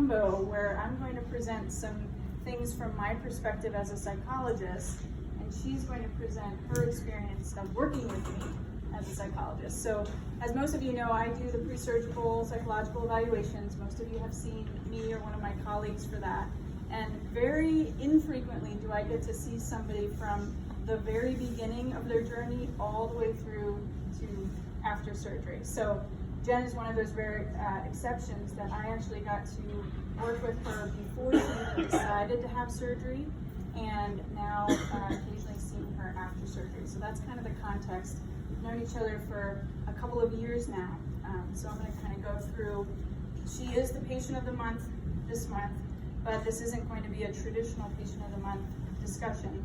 combo where I'm going to present some things from my perspective as a psychologist, and she's going to present her experience of working with me as a psychologist. So, as most of you know, I do the pre-surgical psychological evaluations. Most of you have seen me or one of my colleagues for that. And very infrequently do I get to see somebody from the very beginning of their journey all the way through to after surgery. So Jen is one of those rare exceptions that I actually got to work with her before she decided to have surgery, and now occasionally seeing her after surgery. So that's kind of the context. We've known each other for a couple of years now. So I'm going to kind of go through, she is the patient of the month this month, but this isn't going to be a traditional patient of the month discussion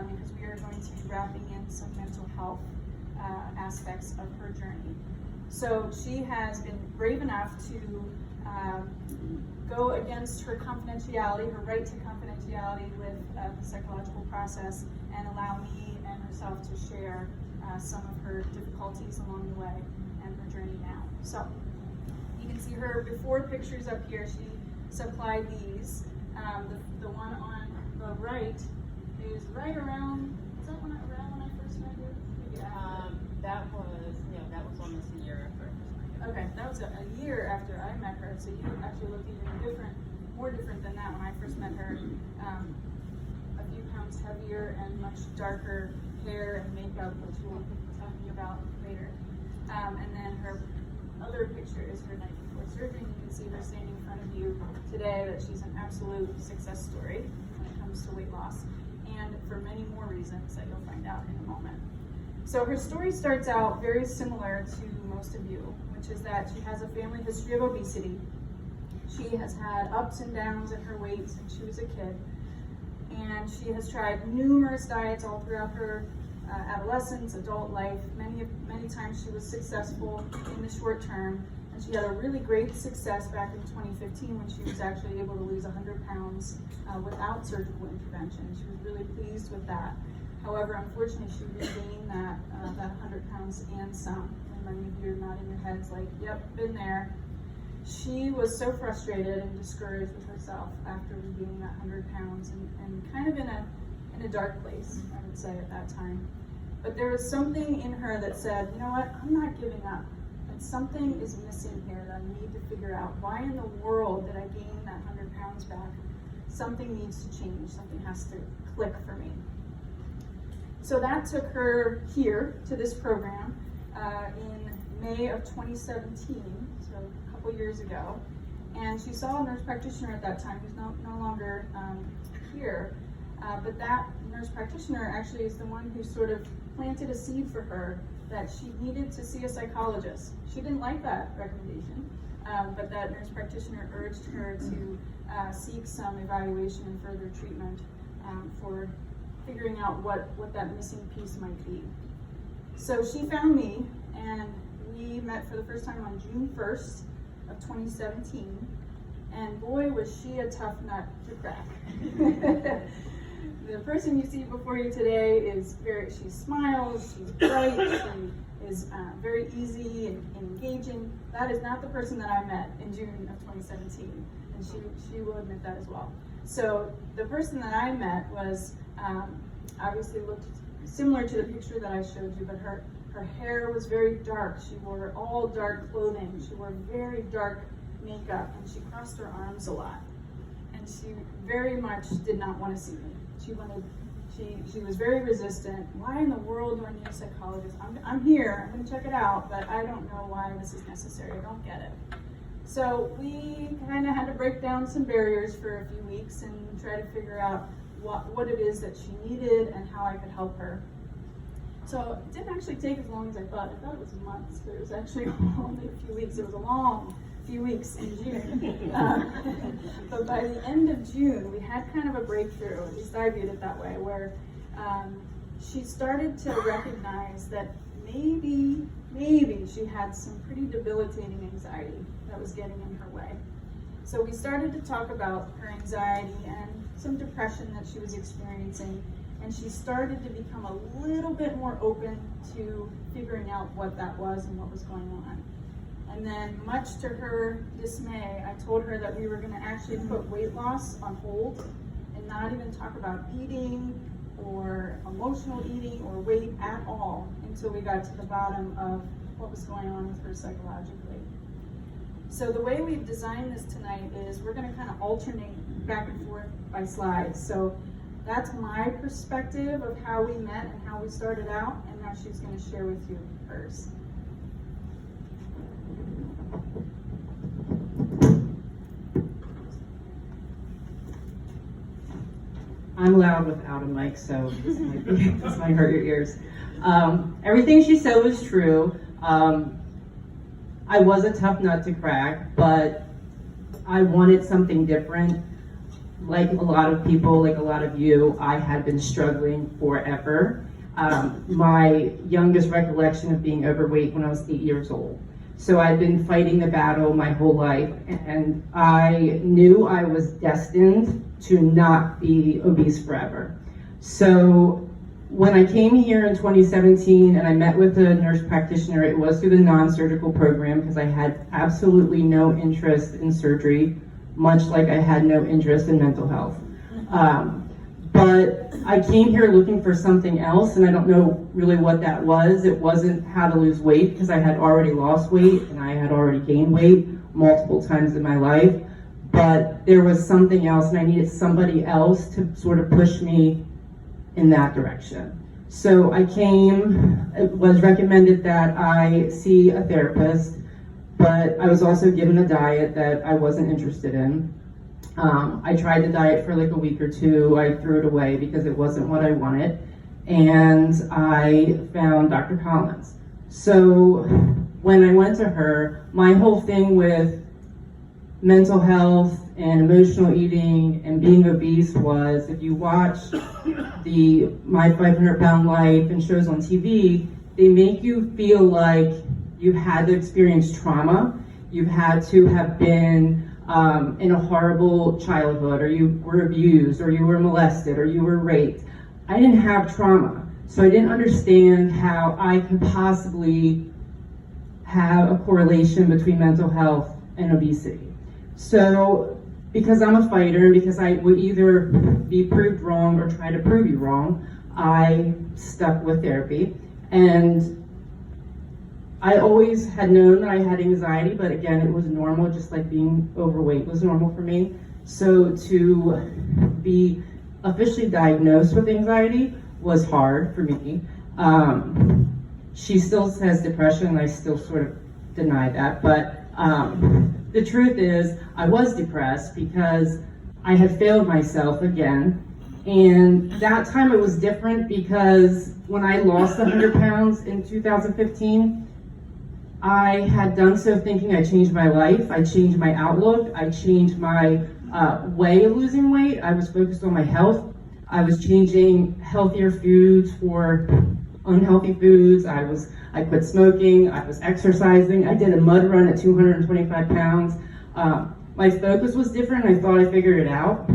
because we are going to be wrapping in some mental health aspects of her journey. So she has been brave enough to go against her confidentiality, her right to confidentiality with the psychological process, and allow me and herself to share some of her difficulties along the way and her journey now. So you can see her before pictures up here. She supplied these. The one on the right is right around, is that one around when I first met her? That was almost a year after I first met her. Okay, that was a year after I met her, so you actually look even different, more different than that when I first met her. A few pounds heavier and much darker hair and makeup, which we'll be talking about later. And then her other picture is her night before surgery. You can see her standing in front of you today, that she's an absolute success story when it comes to weight loss, and for many more reasons that you'll find out in a moment. So her story starts out very similar to most of you, which is that she has a family history of obesity. She has had ups and downs in her weight since she was a kid, and she has tried numerous diets all throughout her adolescence, adult life. Many times she was successful in the short term, and she had a really great success back in 2015 when she was actually able to lose 100 pounds without surgical intervention. She was really pleased with that. However, unfortunately, she regained that 100 pounds and some. And many of you are nodding your heads like, yep, been there. She was so frustrated and discouraged with herself after regaining that 100 pounds and kind of in a dark place, I would say, at that time. But there was something in her that said, you know what, I'm not giving up. And something is missing here that I need to figure out. Why in the world did I gain that 100 pounds back? Something needs to change. Something has to click for me. So that took her here to this program in May of 2017, so a couple years ago. And she saw a nurse practitioner at that time who's no longer here. But that nurse practitioner actually is the one who sort of planted a seed for her that she needed to see a psychologist. She didn't like that recommendation, but that nurse practitioner urged her to seek some evaluation and further treatment for figuring out what that missing piece might be. So she found me, and we met for the first time on June 1st of 2017, and boy was she a tough nut to crack. The person you see before you today is she smiles, she's bright, she is very easy and engaging. That is not the person that I met in June of 2017, and she will admit that as well. So the person that I met was obviously looked similar to the picture that I showed you, but her hair was very dark. She wore all dark clothing. She wore very dark makeup, and she crossed her arms a lot. And she very much did not want to see me. She was very resistant. Why in the world do I need a psychologist? I'm here, I'm going to check it out, but I don't know why this is necessary. I don't get it. So we kind of had to break down some barriers for a few weeks and try to figure out what it is that she needed and how I could help her. So it didn't actually take as long as I thought. I thought it was months, but it was actually only a few weeks. It was a long few weeks in June. But by the end of June, we had kind of a breakthrough, at least I viewed it that way, where she started to recognize that maybe she had some pretty debilitating anxiety that was getting in her way. So we started to talk about her anxiety and some depression that she was experiencing, and she started to become a little bit more open to figuring out what that was and what was going on. And then, much to her dismay, I told her that we were going to actually put weight loss on hold and not even talk about eating or emotional eating or weight at all until we got to the bottom of what was going on with her psychologically. So the way we've designed this tonight is we're going to kind of alternate back and forth by slides. So that's my perspective of how we met and how we started out, and now she's going to share with you hers. I'm loud without a mic, so this might hurt your ears. Everything she said was true. I was a tough nut to crack, but I wanted something different. Like a lot of people, like a lot of you, I had been struggling forever. My youngest recollection of being overweight when I was 8 years old. So I'd been fighting the battle my whole life, and I knew I was destined to not be obese forever. So when I came here in 2017 and I met with a nurse practitioner, it was through the non-surgical program because I had absolutely no interest in surgery, much like I had no interest in mental health. But I came here looking for something else, and I don't know really what that was. It wasn't how to lose weight, because I had already lost weight and I had already gained weight multiple times in my life. But there was something else, and I needed somebody else to sort of push me in that direction. So I came, it was recommended that I see a therapist, but I was also given a diet that I wasn't interested in. I tried the diet for like a week or two. I threw it away because it wasn't what I wanted. And I found Dr. Collins. So when I went to her, my whole thing with mental health and emotional eating and being obese was, if you watch the My 500 Pound Life and shows on TV, they make you feel like you had to experience trauma. You had to have been in a horrible childhood, or you were abused, or you were molested, or you were raped. I didn't have trauma, so I didn't understand how I could possibly have a correlation between mental health and obesity. So because I'm a fighter, and because I would either be proved wrong or try to prove you wrong, I stuck with therapy. And I always had known that I had anxiety, but again, it was normal, just like being overweight was normal for me. So to be officially diagnosed with anxiety was hard for me. She still says depression, and I still sort of deny that, but the truth is I was depressed because I had failed myself again. And that time it was different because when I lost 100 pounds in 2015, I had done so thinking I changed my life, I changed my outlook, I changed my way of losing weight. I was focused on my health. I was changing healthier foods for unhealthy foods. I quit smoking, I was exercising. I did a mud run at 225 pounds. My focus was different. I thought I figured it out.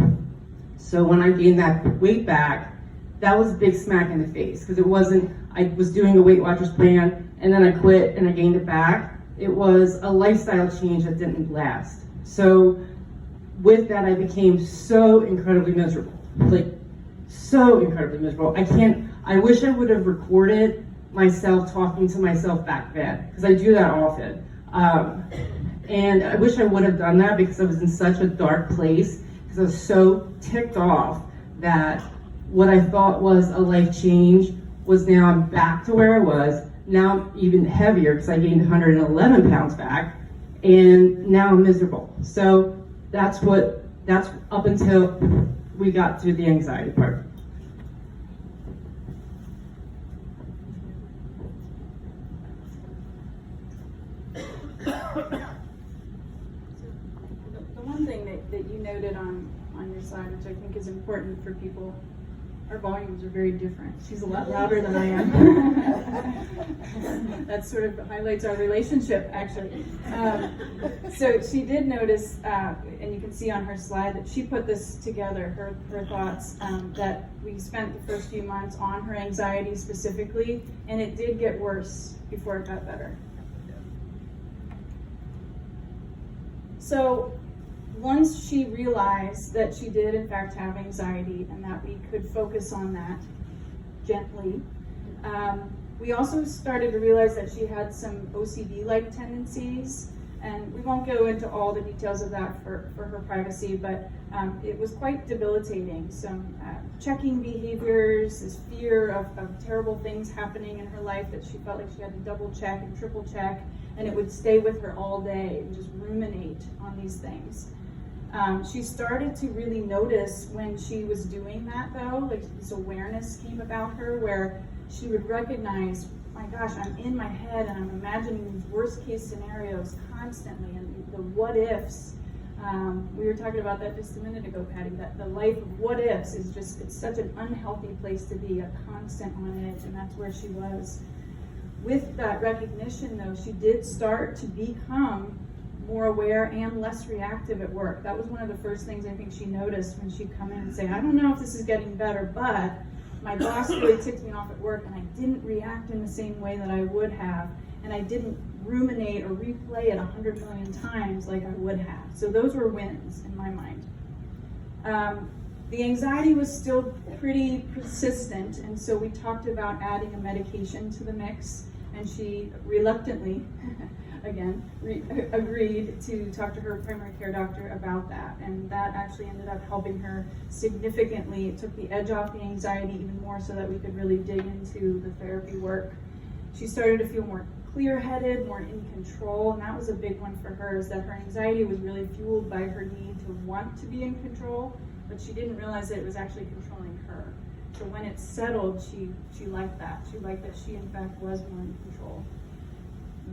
So when I gained that weight back, that was a big smack in the face, because it wasn't, I was doing a Weight Watchers plan, and then I quit and I gained it back. It was a lifestyle change that didn't last. So with that, I became so incredibly miserable, like so incredibly miserable. I wish I would have recorded myself talking to myself back then, because I do that often. And I wish I would have done that, because I was in such a dark place, because I was so ticked off that what I thought was a life change was now I'm back to where I was. Now I'm even heavier because I gained 111 pounds back, and now I'm miserable. So that's up until we got to the anxiety part. The one thing that you noted on your slide, which I think is important for people, our volumes are very different. She's a lot louder than I am. That sort of highlights our relationship, actually. So she did notice, and you can see on her slide that she put this together, her thoughts, that we spent the first few months on her anxiety specifically, and it did get worse before it got better. So once she realized that she did in fact have anxiety and that we could focus on that gently, we also started to realize that she had some OCD-like tendencies, and we won't go into all the details of that for her privacy, but it was quite debilitating. Some checking behaviors, this fear of terrible things happening in her life that she felt like she had to double check and triple check, and it would stay with her all day and just ruminate on these things. She started to really notice when she was doing that, though, like this awareness came about her where she would recognize, my gosh, I'm in my head and I'm imagining these worst case scenarios constantly, and the what ifs. We were talking about that just a minute ago, Patty, that the life of what ifs is just, it's such an unhealthy place to be, a constant on edge, and that's where she was. With that recognition, though, she did start to become more aware and less reactive at work. That was one of the first things I think she noticed when she'd come in and say, I don't know if this is getting better, but my boss really ticked me off at work and I didn't react in the same way that I would have, and I didn't ruminate or replay it 100 million times like I would have. So those were wins in my mind. The anxiety was still pretty persistent, and so we talked about adding a medication to the mix, and she reluctantly again, agreed to talk to her primary care doctor about that, and that actually ended up helping her significantly. It took the edge off the anxiety even more so that we could really dig into the therapy work. She started to feel more clear-headed, more in control, and that was a big one for her, is that her anxiety was really fueled by her need to want to be in control, but she didn't realize that it was actually controlling her. So when it settled, she liked that. She liked that she, in fact, was more in control.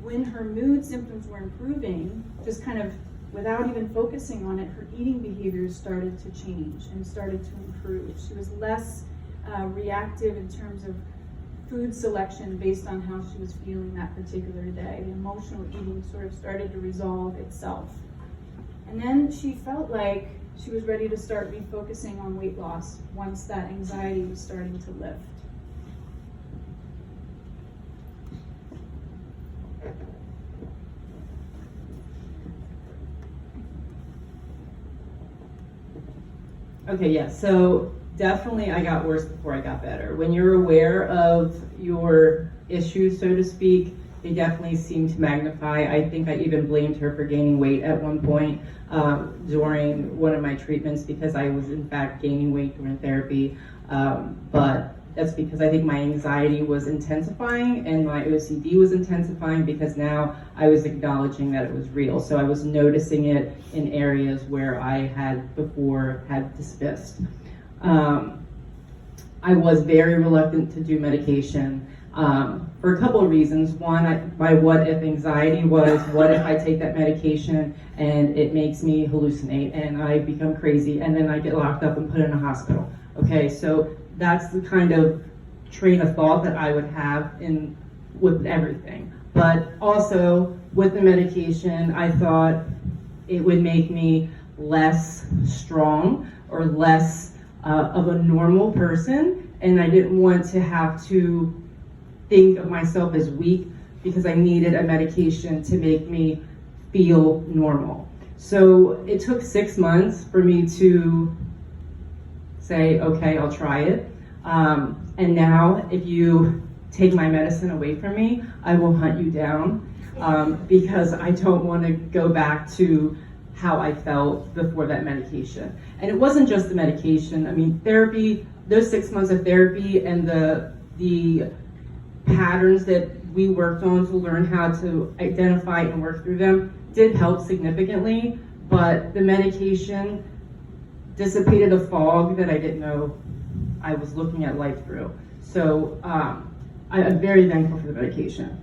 When her mood symptoms were improving, just kind of without even focusing on it, her eating behaviors started to change and started to improve. She was less reactive in terms of food selection based on how she was feeling that particular day. The emotional eating sort of started to resolve itself. And then she felt like she was ready to start refocusing on weight loss once that anxiety was starting to lift. Okay, yeah, so definitely I got worse before I got better. When you're aware of your issues, so to speak, they definitely seem to magnify. I think I even blamed her for gaining weight at one point during one of my treatments, because I was in fact gaining weight during therapy. But that's because I think my anxiety was intensifying and my OCD was intensifying, because now I was acknowledging that it was real. So I was noticing it in areas where I had before had dismissed. I was very reluctant to do medication for a couple of reasons. One, my what if anxiety was, what if I take that medication and it makes me hallucinate and I become crazy and then I get locked up and put in a hospital. Okay, so that's the kind of train of thought that I would have with everything. But also with the medication, I thought it would make me less strong or less of a normal person, and I didn't want to have to think of myself as weak because I needed a medication to make me feel normal. So it took 6 months for me to say, okay, I'll try it. And now if you take my medicine away from me, I will hunt you down because I don't want to go back to how I felt before that medication. And it wasn't just the medication. I mean, therapy, those 6 months of therapy and the patterns that we worked on to learn how to identify and work through them did help significantly, but the medication dissipated a fog that I didn't know I was looking at life through. So I'm very thankful for the medication.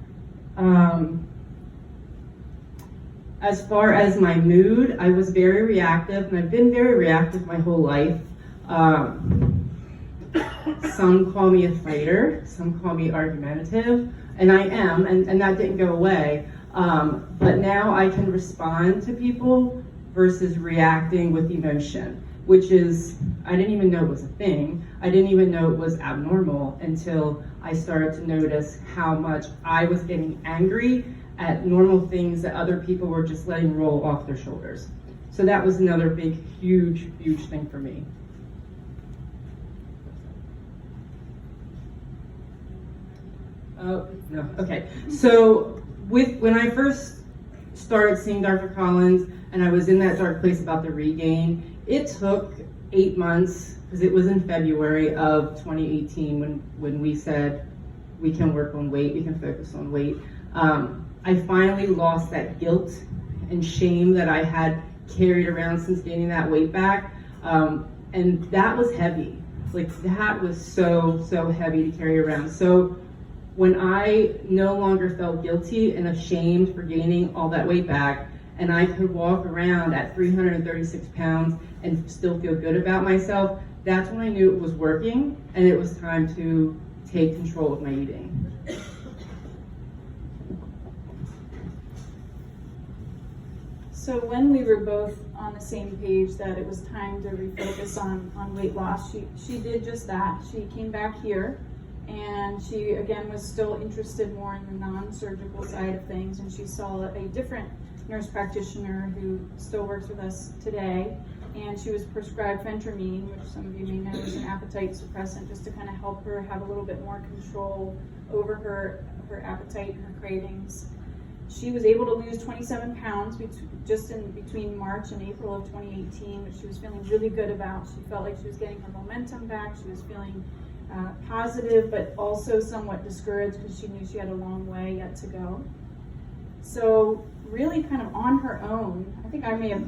As far as my mood, I was very reactive, and I've been very reactive my whole life. Some call me a fighter, some call me argumentative, and I am, and that didn't go away. But now I can respond to people versus reacting with emotion, which is, I didn't even know it was a thing. I didn't even know it was abnormal until I started to notice how much I was getting angry at normal things that other people were just letting roll off their shoulders. So that was another big, huge thing for me. Oh, no, okay. So when I first started seeing Dr. Collins and I was in that dark place about the regain, it took 8 months, because it was in February of 2018 when we said we can work on weight, we can focus on weight. I finally lost that guilt and shame that I had carried around since gaining that weight back. And that was heavy. Like, that was so heavy to carry around. So when I no longer felt guilty and ashamed for gaining all that weight back, and I could walk around at 336 pounds and still feel good about myself, that's when I knew it was working and it was time to take control of my eating. So when we were both on the same page that it was time to refocus on weight loss, she did just that. She came back here, and she again was still interested more in the non-surgical side of things, and she saw a different nurse practitioner who still works with us today, and she was prescribed phentermine, which some of you may know is an appetite suppressant, just to kind of help her have a little bit more control over her appetite and her cravings. She was able to lose 27 pounds just in between March and April of 2018, which she was feeling really good about. She felt like she was getting her momentum back. She was feeling positive, but also somewhat discouraged because she knew she had a long way yet to go. So really kind of on her own, I think I may have,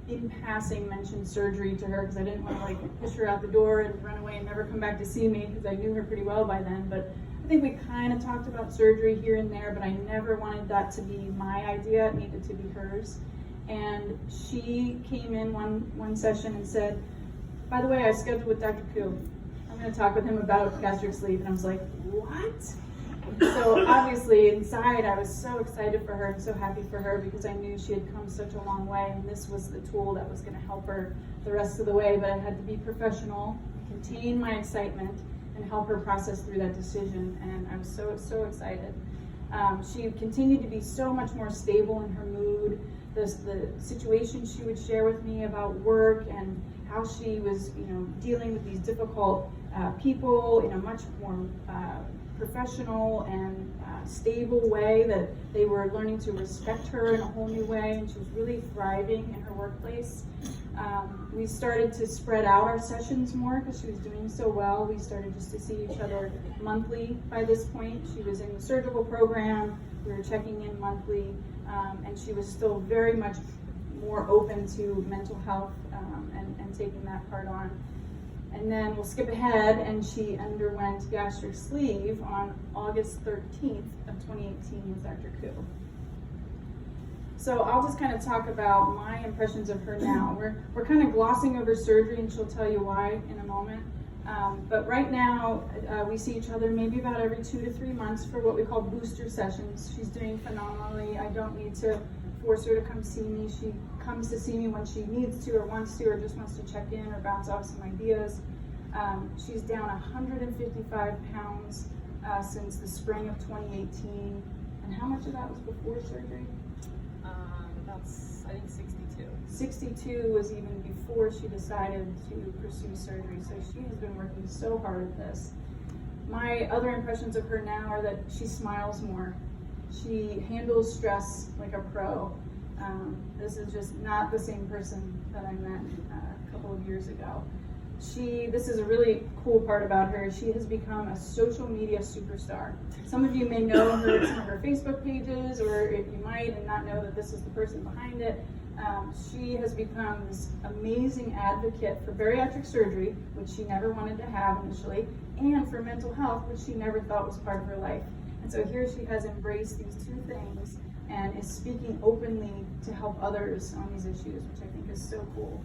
in passing mentioned surgery to her because I didn't want to push her out the door and run away and never come back to see me because I knew her pretty well by then. But I think we kind of talked about surgery here and there, but I never wanted that to be my idea. It needed to be hers. And she came in one session and said, by the way, I scheduled with Dr. Koo. I'm going to talk with him about gastric sleeve. And I was like, what? So obviously inside I was so excited for her and so happy for her because I knew she had come such a long way, and this was the tool that was going to help her the rest of the way. But I had to be professional, contain my excitement, and help her process through that decision, and I was so excited. She continued to be so much more stable in her mood. The situations she would share with me about work and how she was, dealing with these difficult people in a much more professional and stable way, that they were learning to respect her in a whole new way, and she was really thriving in her workplace. We started to spread out our sessions more because she was doing so well. We started just to see each other monthly by this point. She was in the surgical program. We were checking in monthly, and she was still very much more open to mental health and taking that part on. And then we'll skip ahead, and she underwent gastric sleeve on August 13th of 2018 with Dr. Koo. So I'll just kind of talk about my impressions of her now. We're kind of glossing over surgery, and she'll tell you why in a moment. But right now, we see each other maybe about every 2 to 3 months for what we call booster sessions. She's doing phenomenally. I don't need to force her to come see me. She comes to see me when she needs to or wants to, or just wants to check in or bounce off some ideas. She's down 155 pounds since the spring of 2018. And how much of that was before surgery? That's, I think, 62. 62 was even before she decided to pursue surgery. So she has been working so hard at this. My other impressions of her now are that she smiles more. She handles stress like a pro. This is just not the same person that I met a couple of years ago. This is a really cool part about her. She has become a social media superstar. Some of you may know her at some of her Facebook pages, or you might and not know that this is the person behind it. She has become this amazing advocate for bariatric surgery, which she never wanted to have initially, and for mental health, which she never thought was part of her life. And so here she has embraced these two things and is speaking openly to help others on these issues, which I think is so cool.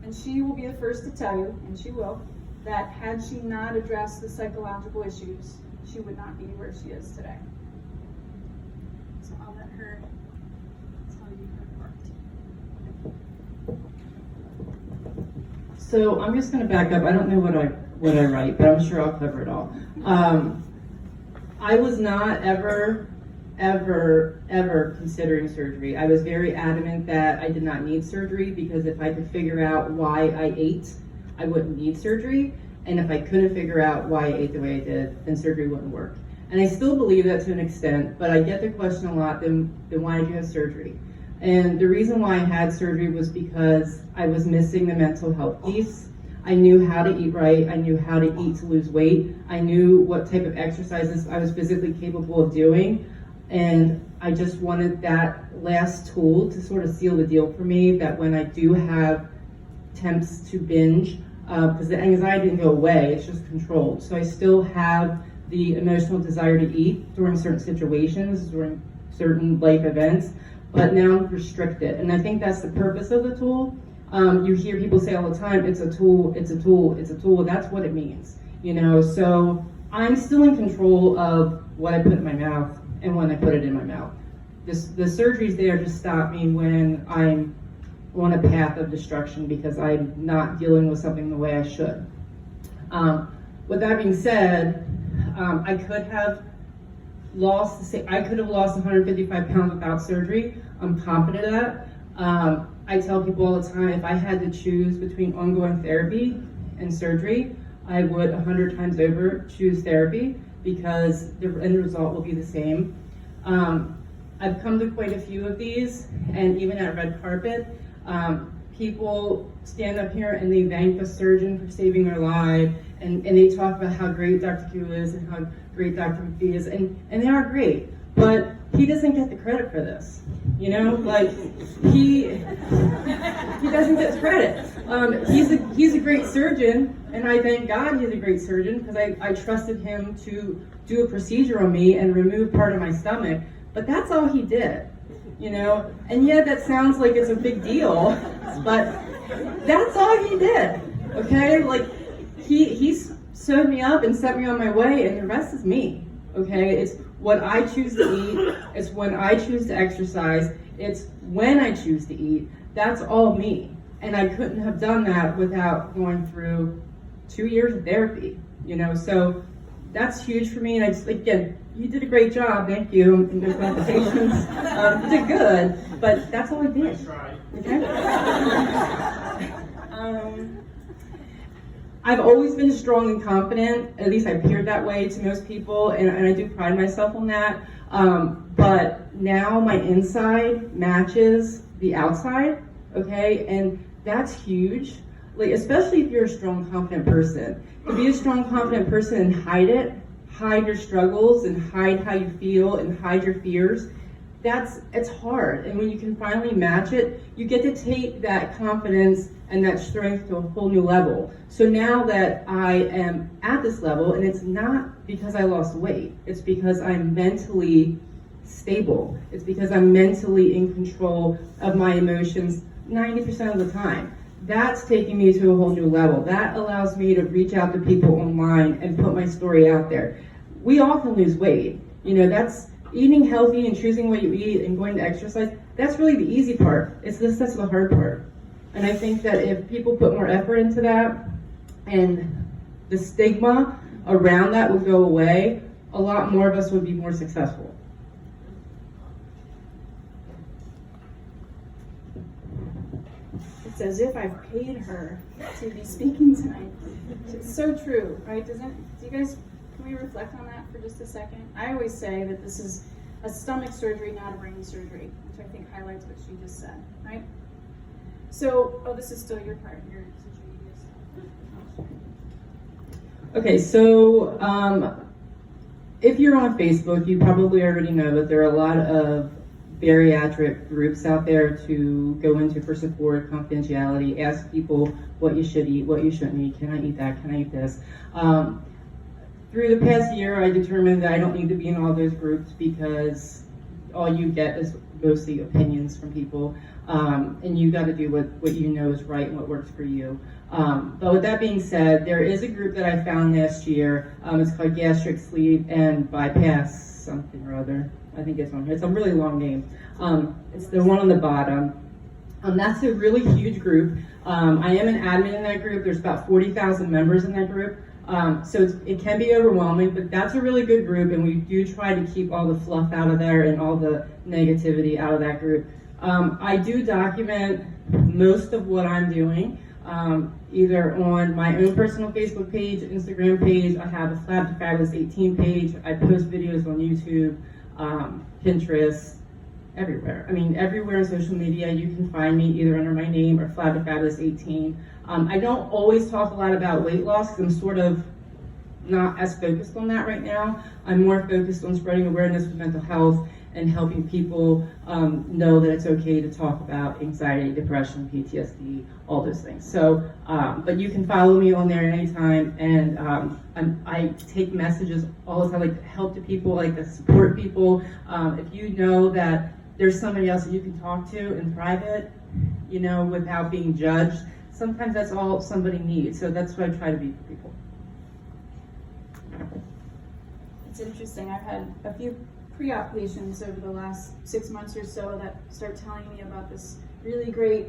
And she will be the first to tell you, and she will, that had she not addressed the psychological issues, she would not be where she is today. So I'll let her tell you her part. So I'm just going to back up. I don't know what I write, but I'm sure I'll cover it all. I was not ever ever considering surgery. I was very adamant that I did not need surgery because if I could figure out why I ate, I wouldn't need surgery. And if I couldn't figure out why I ate the way I did, then surgery wouldn't work. And I still believe that to an extent, but I get the question a lot, then why did you have surgery? And the reason why I had surgery was because I was missing the mental health piece. I knew how to eat right. I knew how to eat to lose weight. I knew what type of exercises I was physically capable of doing. And I just wanted that last tool to sort of seal the deal for me, that when I do have attempts to binge, because the anxiety didn't go away, it's just controlled. So I still have the emotional desire to eat during certain situations, during certain life events, but now I'm restricted. And I think that's the purpose of the tool. You hear people say all the time, it's a tool, it's a tool, it's a tool. That's what it means, you know? So I'm still in control of what I put in my mouth and when I put it in my mouth. The surgery's there to stop me when I'm on a path of destruction because I'm not dealing with something the way I should. With that being said, I could have lost 155 pounds without surgery. I'm confident of that. I tell people all the time, if I had to choose between ongoing therapy and surgery, I would 100 times over choose therapy because the end result will be the same. I've come to quite a few of these, and even at red carpet, people stand up here and they thank the surgeon for saving their life, and they talk about how great Dr. Q is and how great Dr. McPhee is, and they are great, but he doesn't get the credit for this, you know? Like, he doesn't get the credit. He's a great surgeon, and I thank God he's a great surgeon, because I trusted him to do a procedure on me and remove part of my stomach, but that's all he did. You know, and yeah, that sounds like it's a big deal, but that's all he did, okay? Like, he sewed me up and set me on my way, and the rest is me, okay? It's what I choose to eat, it's when I choose to exercise, it's when I choose to eat. That's all me, and I couldn't have done that without going through 2 years of therapy, you know? So that's huge for me, and I just, again, you did a great job, thank you, and there's complications. You did good, but that's all I did. Okay? I've always been strong and confident, at least I appeared that way to most people, and I do pride myself on that. But now my inside matches the outside, okay? And that's huge, like, especially if you're a strong, confident person. To be a strong, confident person and hide it, hide your struggles and hide how you feel and hide your fears, it's hard. And when you can finally match it, you get to take that confidence and that strength to a whole new level. So now that I am at this level, and it's not because I lost weight, it's because I'm mentally stable. It's because I'm mentally in control of my emotions 90% of the time. That's taking me to a whole new level. That allows me to reach out to people online and put my story out there. We all can lose weight. You know, that's eating healthy and choosing what you eat and going to exercise. That's really the easy part. That's the hard part. And I think that if people put more effort into that and the stigma around that would go away, a lot more of us would be more successful. It's as if I've paid her to be speaking tonight. It's so true, right? Can we reflect on that for just a second? I always say that this is a stomach surgery, not a brain surgery, which I think highlights what she just said, right? So, this is still your part, your situation. Okay, so if you're on Facebook, you probably already know that there are a lot of bariatric groups out there to go into for support, confidentiality, ask people what you should eat, what you shouldn't eat, can I eat that, can I eat this? Through the past year, I determined that I don't need to be in all those groups because all you get is mostly opinions from people, and you got to do what you know is right and what works for you. But with that being said, there is a group that I found last year. It's called Gastric Sleep and Bypass something or other. I think it's a really long name. It's the one on the bottom. That's a really huge group. I am an admin in that group. There's about 40,000 members in that group. So it can be overwhelming, but that's a really good group, and we do try to keep all the fluff out of there and all the negativity out of that group. I do document most of what I'm doing, either on my own personal Facebook page, Instagram page. I have a Flab to Fabulous 18 page. I post videos on YouTube, Pinterest, everywhere. I mean, everywhere on social media you can find me either under my name or Flab to Fabulous 18. I don't always talk a lot about weight loss because I'm sort of not as focused on that right now. I'm more focused on spreading awareness of mental health and helping people know that it's okay to talk about anxiety, depression, PTSD, all those things. So, but you can follow me on there anytime, and I take messages all the time, like to help the people, like to support people. If you know that there's somebody else that you can talk to in private, you know, without being judged, sometimes that's all somebody needs. So that's what I try to be for people. It's interesting. I've had a few pre-op patients over the last 6 months or so that start telling me about this really great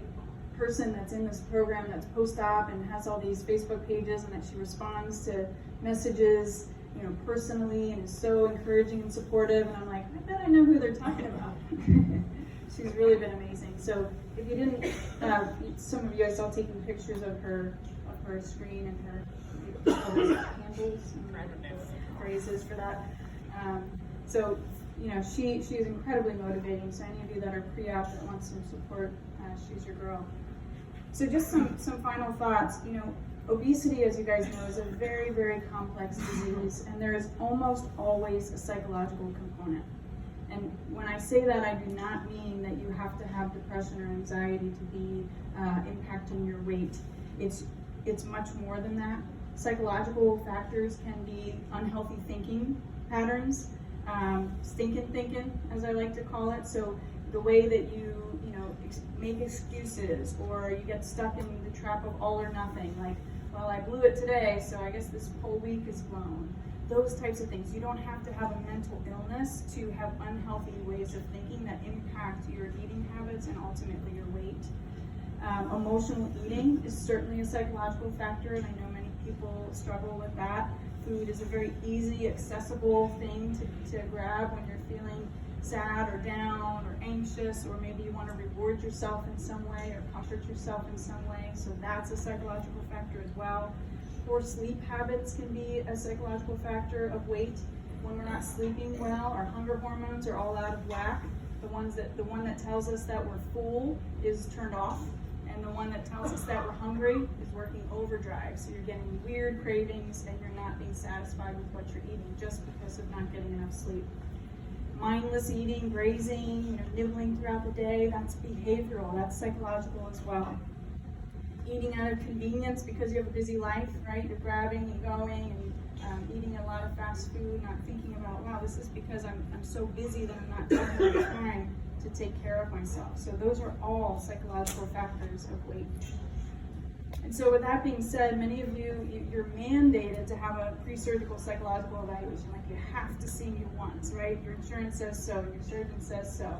person that's in this program that's post-op and has all these Facebook pages, and that she responds to messages, you know, personally, and is so encouraging and supportive. And I'm like, I bet I know who they're talking about. She's really been amazing. So if you didn't, some of you I saw taking pictures of her screen and her handles and phrases for that. So, you know, she is incredibly motivating. So any of you that are pre-op that want some support, she's your girl. So just some final thoughts. You know, obesity, as you guys know, is a very, very complex disease, and there is almost always a psychological component. And when I say that, I do not mean that you have to have depression or anxiety to be impacting your weight. It's much more than that. Psychological factors can be unhealthy thinking patterns, stinking thinking, as I like to call it. So the way that you make excuses, or you get stuck in the trap of all or nothing, like, well, I blew it today, so I guess this whole week is blown. Those types of things. You don't have to have a mental illness to have unhealthy ways of thinking that impact your eating habits and ultimately your weight. Emotional eating is certainly a psychological factor, and I know many people struggle with that. Food is a very easy, accessible thing to grab when you're feeling sad or down or anxious, or maybe you want to reward yourself in some way or comfort yourself in some way. So that's a psychological factor as well. Poor sleep habits can be a psychological factor of weight. When we're not sleeping well, our hunger hormones are all out of whack. The one that tells us that we're full is turned off, and the one that tells us that we're hungry is working overdrive. So you're getting weird cravings, and you're not being satisfied with what you're eating just because of not getting enough sleep. Mindless eating, grazing, nibbling throughout the day, that's behavioral, that's psychological as well. Eating out of convenience because you have a busy life, right? You're grabbing and going and eating a lot of fast food, not thinking about, wow, this is because I'm so busy that I'm not taking the time to take care of myself. So those are all psychological factors of weight. And so with that being said, many of you're mandated to have a pre-surgical psychological evaluation. Like, you have to see me once, right? Your insurance says so, your surgeon says so.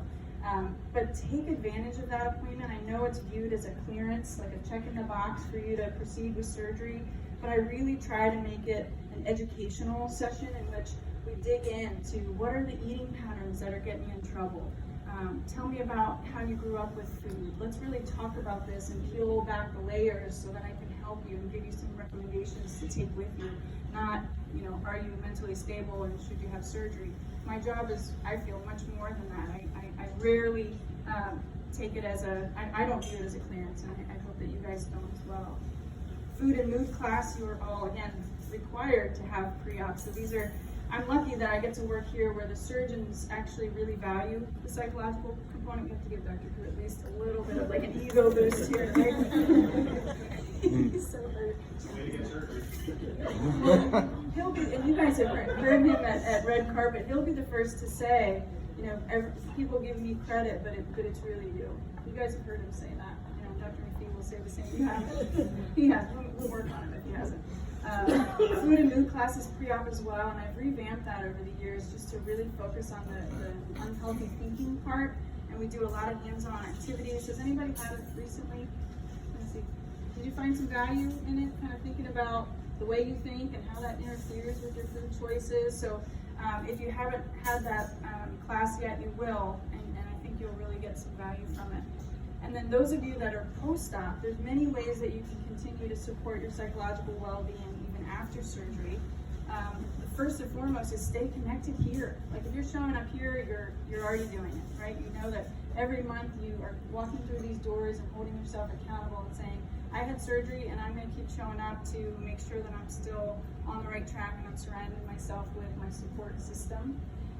But take advantage of that appointment. I know it's viewed as a clearance, like a check in the box for you to proceed with surgery, but I really try to make it an educational session in which we dig into what are the eating patterns that are getting you in trouble. Tell me about how you grew up with food. Let's really talk about this and peel back the layers so that I can help you and give you some recommendations to take with you. Not, are you mentally stable and should you have surgery? My job is, I feel, much more than that. I rarely take it as I don't view it as a clearance, and I hope that you guys don't as well. Food and mood class, you are all, again, required to have pre-op. So I'm lucky that I get to work here where the surgeons actually really value the psychological component. We have to give Dr. Who at least a little bit of like an ego boost here, right? He's so hurt. He'll be, and you guys have heard him at Red Carpet, he'll be the first to say, people give me credit, but it's really you. You guys have heard him say that. Dr. McPhee will say the same. He has. We'll work on it if he hasn't. Food and mood class is pre-op as well, and I've revamped that over the years just to really focus on the unhealthy thinking part, and we do a lot of hands-on activities. Has anybody had it recently? Let's see. Did you find some value in it, kind of thinking about the way you think and how that interferes with your food choices. So if you haven't had that class yet, you will, and I think you'll really get some value from it. And then those of you that are post-op, there's many ways that you can continue to support your psychological well-being even after surgery. The first and foremost is stay connected here. Like if you're showing up here, you're already doing it, right? You know that every month you are walking through these doors and holding yourself accountable and saying, I had surgery and I'm going to keep showing up to make sure that I'm still on the right track and I'm surrounding myself with my support system.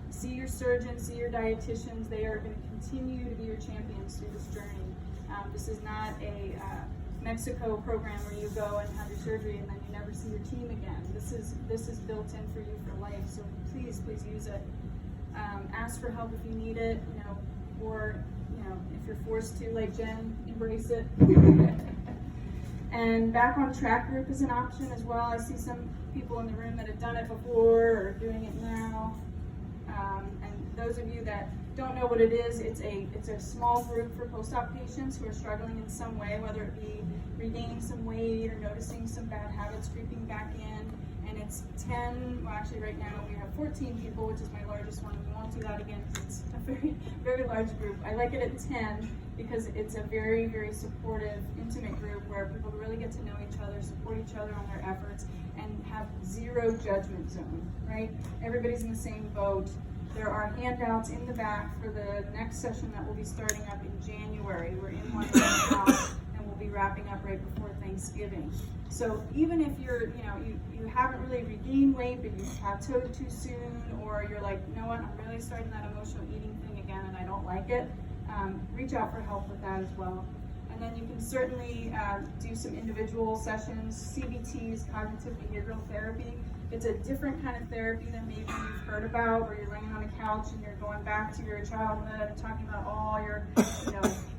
See your surgeons, see your dietitians. They are going to continue to be your champions through this journey. This is not a Mexico program where you go and have your surgery and then you never see your team again. This is built in for you for life. So please use it. Ask for help if you need it, or if you're forced to, like Jen, embrace it. And back on track group is an option as well. I see some people in the room that have done it before or doing it now. And those of you that don't know what it is, it's a small group for post-op patients who are struggling in some way, whether it be regaining some weight or noticing some bad habits creeping back in. And it's 10, well actually right now we have 14 people, which is my largest one. We won't do that again because it's a very, very large group. I like it at 10 because it's a very, very supportive, intimate group where people really get to know each other, support each other on their efforts, and have zero judgment zone, right? Everybody's in the same boat. There are handouts in the back for the next session that will be starting up in January. We're in one right now, and we'll be wrapping up right before Thanksgiving. So even if you're, you haven't really regained weight, but you plateaued too soon, or you're like, you know what, I'm really starting that emotional eating thing again, and I don't like it, reach out for help with that as well. And then you can certainly do some individual sessions. CBT is cognitive behavioral therapy. It's a different kind of therapy than maybe you've heard about, where you're laying on a couch and you're going back to your childhood and talking about all your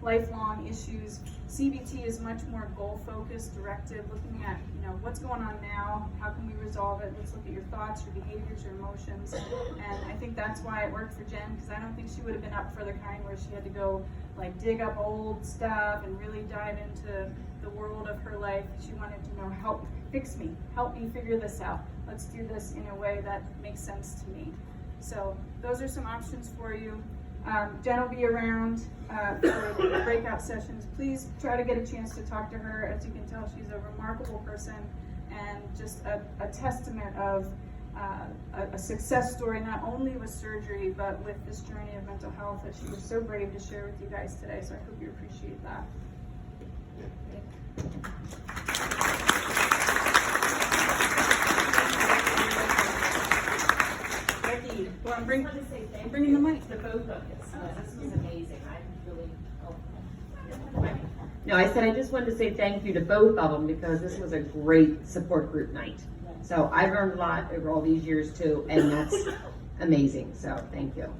lifelong issues. CBT is much more goal-focused, directive, looking at what's going on now, how can we resolve it, let's look at your thoughts, your behaviors, your emotions. And I think that's why it worked for Jen, because I don't think she would have been up for the kind where she had to go dig up old stuff and really dive into the world of her life. She wanted to help me figure this out. Let's do this in a way that makes sense to me. So those are some options for you. Jen will be around for the breakout sessions. Please try to get a chance to talk to her. As you can tell, she's a remarkable person and just a testament of a success story, not only with surgery, but with this journey of mental health that she was so brave to share with you guys today. So I hope you appreciate that. Becky, well, I'm bringing the mic. To both of us. This was amazing. I really. No, I said I just wanted to say thank you to both of them because this was a great support group night. So I've learned a lot over all these years too, and that's amazing. So thank you.